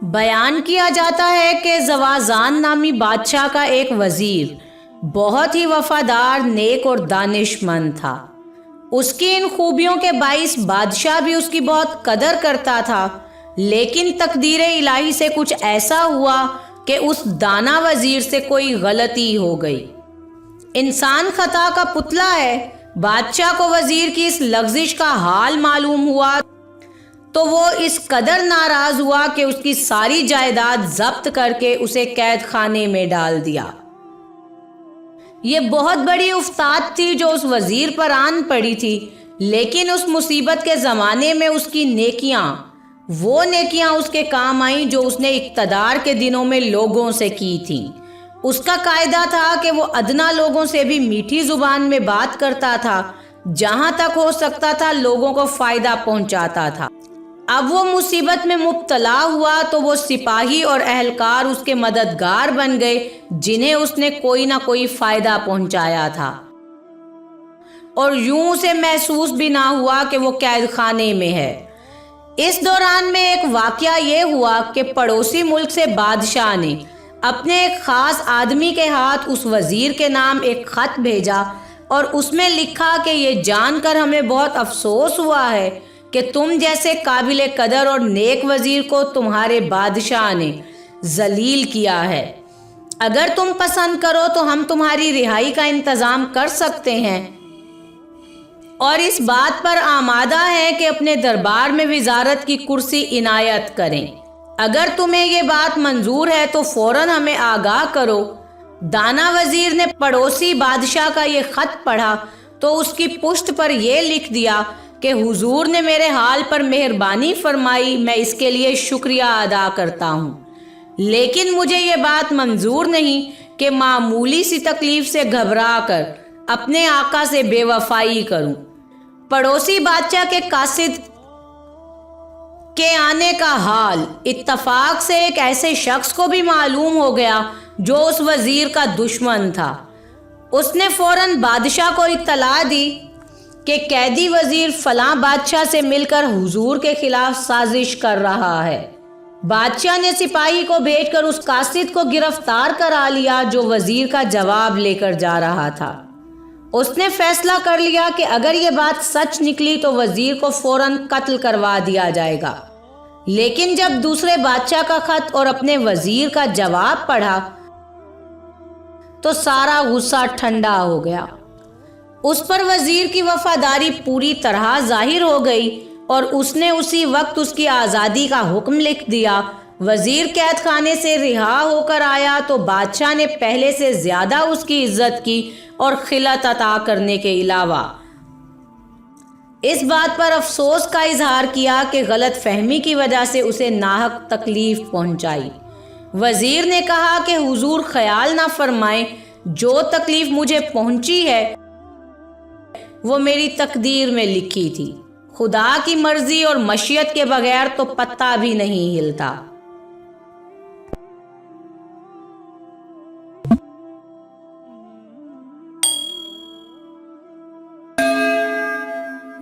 بیان کیا جاتا ہے کہ زوازان نامی بادشاہ کا ایک وزیر بہت ہی وفادار، نیک اور دانش مند تھا۔ اس کی ان خوبیوں کے باعث بادشاہ بھی اس کی بہت قدر کرتا تھا، لیکن تقدیر الہی سے کچھ ایسا ہوا کہ اس دانا وزیر سے کوئی غلطی ہو گئی۔ انسان خطا کا پتلا ہے۔ بادشاہ کو وزیر کی اس لغزش کا حال معلوم ہوا تو وہ اس قدر ناراض ہوا کہ اس کی ساری جائیداد ضبط کر کے اسے قید خانے میں ڈال دیا۔ یہ بہت بڑی افتاد تھی جو اس وزیر پر آن پڑی تھی، لیکن اس مصیبت کے زمانے میں اس کی وہ نیکیاں اس کے کام آئیں جو اس نے اقتدار کے دنوں میں لوگوں سے کی تھیں۔ اس کا قاعدہ تھا کہ وہ ادنا لوگوں سے بھی میٹھی زبان میں بات کرتا تھا، جہاں تک ہو سکتا تھا لوگوں کو فائدہ پہنچاتا تھا۔ اب وہ مصیبت میں مبتلا ہوا تو وہ سپاہی اور اہلکار اس کے مددگار بن گئے جنہیں اس نے کوئی نہ کوئی فائدہ پہنچایا تھا، اور یوں اسے محسوس بھی نہ ہوا کہ وہ قید خانے میں ہے۔ اس دوران میں ایک واقعہ یہ ہوا کہ پڑوسی ملک سے بادشاہ نے اپنے ایک خاص آدمی کے ہاتھ اس وزیر کے نام ایک خط بھیجا اور اس میں لکھا کہ یہ جان کر ہمیں بہت افسوس ہوا ہے کہ تم جیسے قابل قدر اور نیک وزیر کو تمہارے بادشاہ نے ذلیل کیا ہے۔ اگر تم پسند کرو تو ہم تمہاری رہائی کا انتظام کر سکتے ہیں اور اس بات پر آمادہ ہیں کہ اپنے دربار میں وزارت کی کرسی عنایت کریں۔ اگر تمہیں یہ بات منظور ہے تو فوراً ہمیں آگاہ کرو۔ دانا وزیر نے پڑوسی بادشاہ کا یہ خط پڑھا تو اس کی پشت پر یہ لکھ دیا کہ حضور نے میرے حال پر مہربانی فرمائی، میں اس کے لیے شکریہ ادا کرتا ہوں، لیکن مجھے یہ بات منظور نہیں کہ معمولی سی تکلیف سے گھبرا کر اپنے آقا سے بے وفائی کروں۔ پڑوسی بادشاہ کے قاصد کے آنے کا حال اتفاق سے ایک ایسے شخص کو بھی معلوم ہو گیا جو اس وزیر کا دشمن تھا۔ اس نے فوراً بادشاہ کو اطلاع دی کہ قیدی وزیر فلاں بادشاہ سے مل کر حضور کے خلاف سازش کر رہا ہے۔ بادشاہ نے سپاہی کو بھیج کر اس قاصد کو گرفتار کرا لیا جو وزیر کا جواب لے کر جا رہا تھا۔ اس نے فیصلہ کر لیا کہ اگر یہ بات سچ نکلی تو وزیر کو فوراً قتل کروا دیا جائے گا، لیکن جب دوسرے بادشاہ کا خط اور اپنے وزیر کا جواب پڑھا تو سارا غصہ ٹھنڈا ہو گیا۔ اس پر وزیر کی وفاداری پوری طرح ظاہر ہو گئی اور اس نے اسی وقت اس کی آزادی کا حکم لکھ دیا۔ وزیر قید خانے سے رہا ہو کر آیا تو بادشاہ نے پہلے سے زیادہ اس کی عزت کی اور خلعت عطا کرنے کے علاوہ اس بات پر افسوس کا اظہار کیا کہ غلط فہمی کی وجہ سے اسے ناحق تکلیف پہنچائی۔ وزیر نے کہا کہ حضور خیال نہ فرمائیں، جو تکلیف مجھے پہنچی ہے وہ میری تقدیر میں لکھی تھی۔ خدا کی مرضی اور مشیت کے بغیر تو پتہ بھی نہیں ہلتا۔